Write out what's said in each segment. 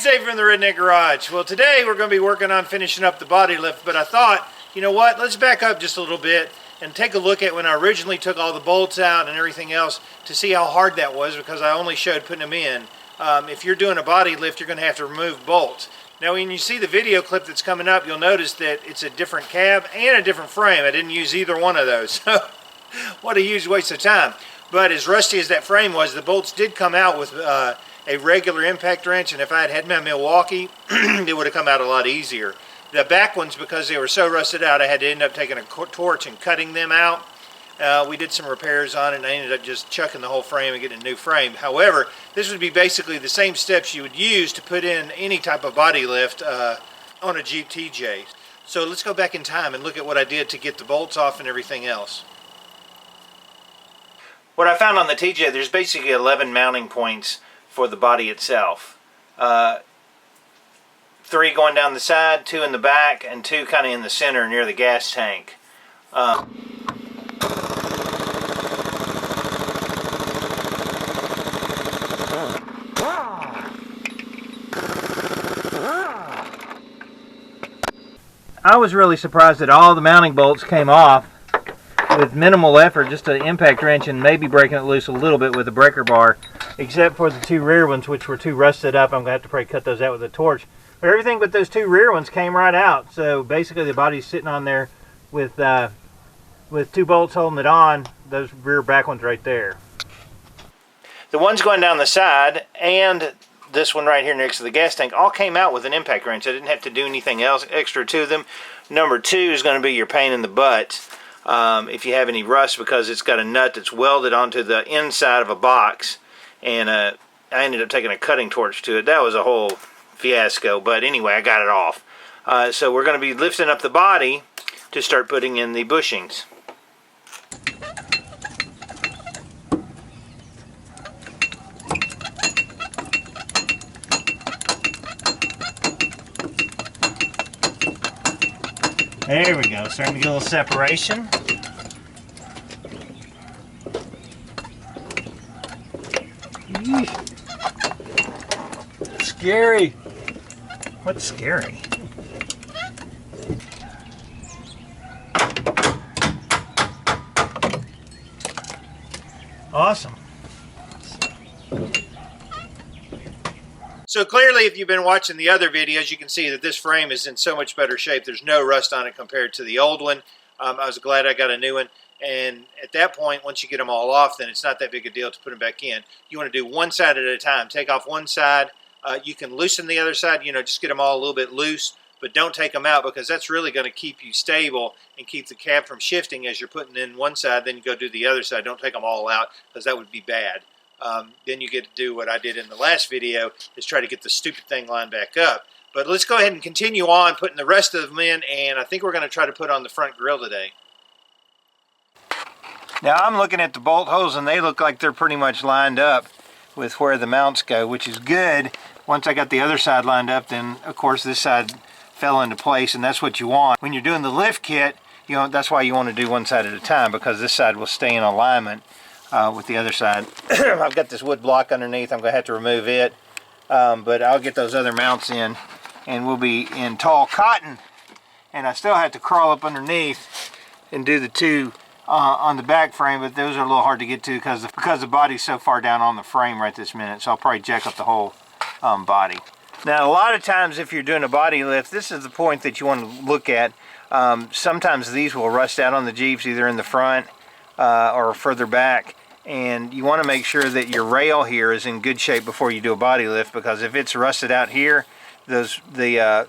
Dave from the Redneck Garage. Well, today we're going to be working on finishing up the body lift, but I thought, you know what, let's back up just a little bit and take a look at when I originally took all the bolts out and everything else to see how hard that was, because I only showed putting them in. If you're doing a body lift, you're going to have to remove bolts. Now, when you see the video clip that's coming up, you'll notice that it's a different cab and a different frame. I didn't use either one of those, so what a huge waste of time. But as rusty as that frame was, the bolts did come out with a regular impact wrench, and if I had had my Milwaukee, it would have come out a lot easier. The back ones, because they were so rusted out, I had to end up taking a torch and cutting them out. We did some repairs on it, and I ended up just chucking the whole frame and getting a new frame. However, this would be basically the same steps you would use to put in any type of body lift on a Jeep TJ. So let's go back in time and look at what I did to get the bolts off and everything else. What I found on the TJ, there's basically 11 mounting points for the body itself. 3 going down the side, 2 in the back, and 2 kind of in the center near the gas tank. I was really surprised that all the mounting bolts came off with minimal effort, just an impact wrench and maybe breaking it loose a little bit with a breaker bar, except for the 2 rear ones, which were too rusted up. I'm going to have to probably cut those out with a torch. But everything but those 2 rear ones came right out. So basically the body's sitting on there with 2 bolts holding it on, those rear back ones right there. The ones going down the side and this one right here next to the gas tank all came out with an impact wrench. I didn't have to do anything else extra to them. Number 2 is going to be your pain in the butt if you have any rust, because it's got a nut that's welded onto the inside of a box, and I ended up taking a cutting torch to it. That was a whole fiasco, but anyway, I got it off. So we're going to be lifting up the body to start putting in the bushings. There we go, starting to get a little separation. Scary. What's scary? Awesome. So clearly, if you've been watching the other videos, you can see that this frame is in so much better shape. There's no rust on it compared to the old one. I was glad I got a new one. And at that point, once you get them all off, then it's not that big a deal to put them back in. You want to do one side at a time. Take off one side. You can loosen the other side, just get them all a little bit loose, but don't take them out, because that's really going to keep you stable and keep the cab from shifting as you're putting in one side. Then you go do the other side. Don't take them all out, because that would be bad. Then you get to do what I did in the last video, is try to get the stupid thing lined back up. But let's go ahead and continue on putting the rest of them in, and I think we're going to try to put on the front grille today. Now I'm looking at the bolt holes, and they look like they're pretty much lined up with where the mounts go, which is good. Once I got the other side lined up, then of course this side fell into place, and that's what you want. When you're doing the lift kit, that's why you want to do one side at a time, because this side will stay in alignment with the other side. I've got this wood block underneath. I'm going to have to remove it, but I'll get those other mounts in, and we'll be in tall cotton. And I still have to crawl up underneath and do the 2 on the back frame, but those are a little hard to get to because the body's so far down on the frame right this minute. So I'll probably jack up the whole body. Now, a lot of times if you're doing a body lift, this is the point that you want to look at. Sometimes these will rust out on the Jeeps, either in the front or further back. And you want to make sure that your rail here is in good shape before you do a body lift, because if it's rusted out here, the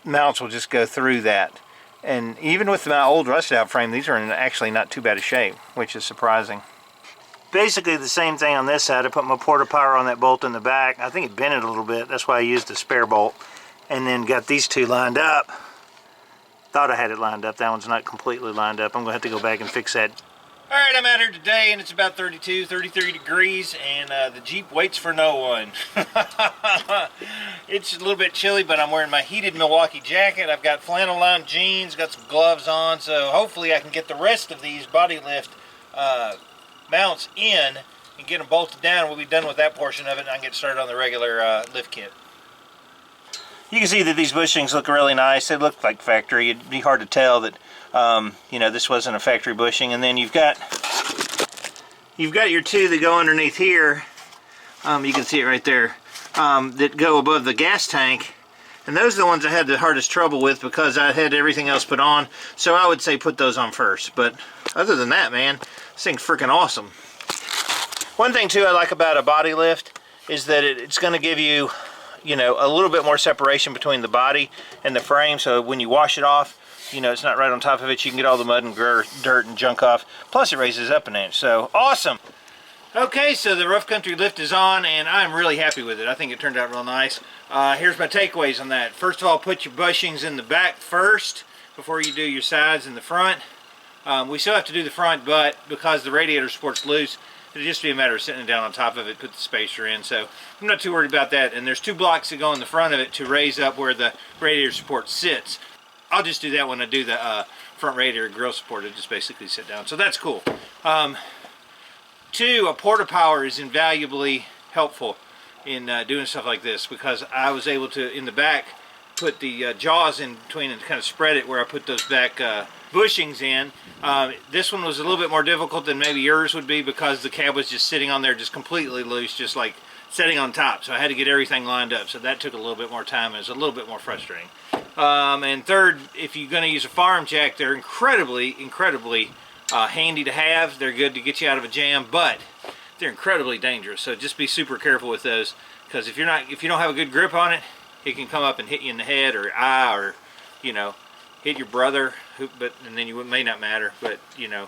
mounts will just go through that. And even with my old rusted out frame, these are in actually not too bad a shape, which is surprising. Basically the same thing on this side. I put my porta power on that bolt in the back. I think it bent it a little bit. That's why I used the spare bolt. And then got these 2 lined up. Thought I had it lined up. That one's not completely lined up. I'm going to have to go back and fix that. Alright, I'm out here today, and it's about 32, 33 degrees, and the Jeep waits for no one. It's a little bit chilly, but I'm wearing my heated Milwaukee jacket. I've got flannel lined jeans, got some gloves on, so hopefully I can get the rest of these body lift mounts in and get them bolted down. We'll be done with that portion of it, and I can get started on the regular lift kit. you can see that these bushings look really nice. They look like factory. It'd be hard to tell that you know, this wasn't a factory bushing. And then you've got your two that go underneath here. You can see it right there, that go above the gas tank. And those are the ones I had the hardest trouble with because I had everything else put on. So I would say put those on first. But other than that, man, this thing's freaking awesome. One thing too I like about a Bodylift is that it's going to give you, you know, a little bit more separation between the body and the frame. So when you wash it off, you know, it's not right on top of it. You can get all the mud and dirt and junk off. Plus it raises up an inch. So awesome. Okay, so the rough country lift is on, and I'm really happy with it. I think it turned out real nice. Here's my takeaways on that. First of all, put your bushings in the back first before you do your sides and the front. We still have to do the front, but because the radiator support's loose, it'll just be a matter of sitting down on top of it, put the spacer in. So I'm not too worried about that. And there's two blocks that go in the front of it to raise up where the radiator support sits. I'll just do that when I do the front radiator grill support. It'll just basically sit down. So that's cool. Two, a porta power is invaluably helpful in doing stuff like this because I was able to, in the back, put the jaws in between and kind of spread it where I put those back bushings in. This one was a little bit more difficult than maybe yours would be because the cab was just sitting on there just completely loose, just like sitting on top. So I had to get everything lined up. So that took a little bit more time and it was a little bit more frustrating. And third, if you're going to use a farm jack, they're incredibly handy to have. They're good to get you out of a jam, but they're incredibly dangerous. So just be super careful with those because if you don't have a good grip on it, it can come up and hit you in the head or eye or, you know, hit your brother. And then you may not matter, but you know.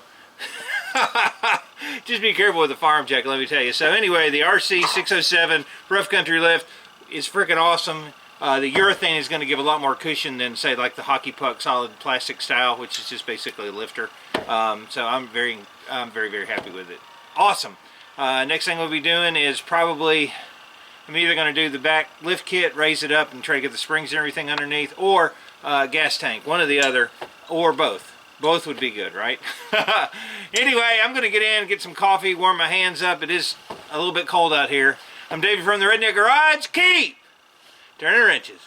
Just be careful with the farm jack, let me tell you. So anyway, the RC607 rough country lift is freaking awesome. The urethane is going to give a lot more cushion than, say, like the hockey puck solid plastic style, which is just basically a lifter. So I'm very, very happy with it. Awesome. Next thing we'll be doing is probably, I'm either going to do the back lift kit, raise it up and try to get the springs and everything underneath, or gas tank, one or the other, or both. Both would be good, right? Anyway, I'm going to get in, get some coffee, warm my hands up. It is a little bit cold out here. I'm Davey from the Redneck Garage. Keep turning wrenches.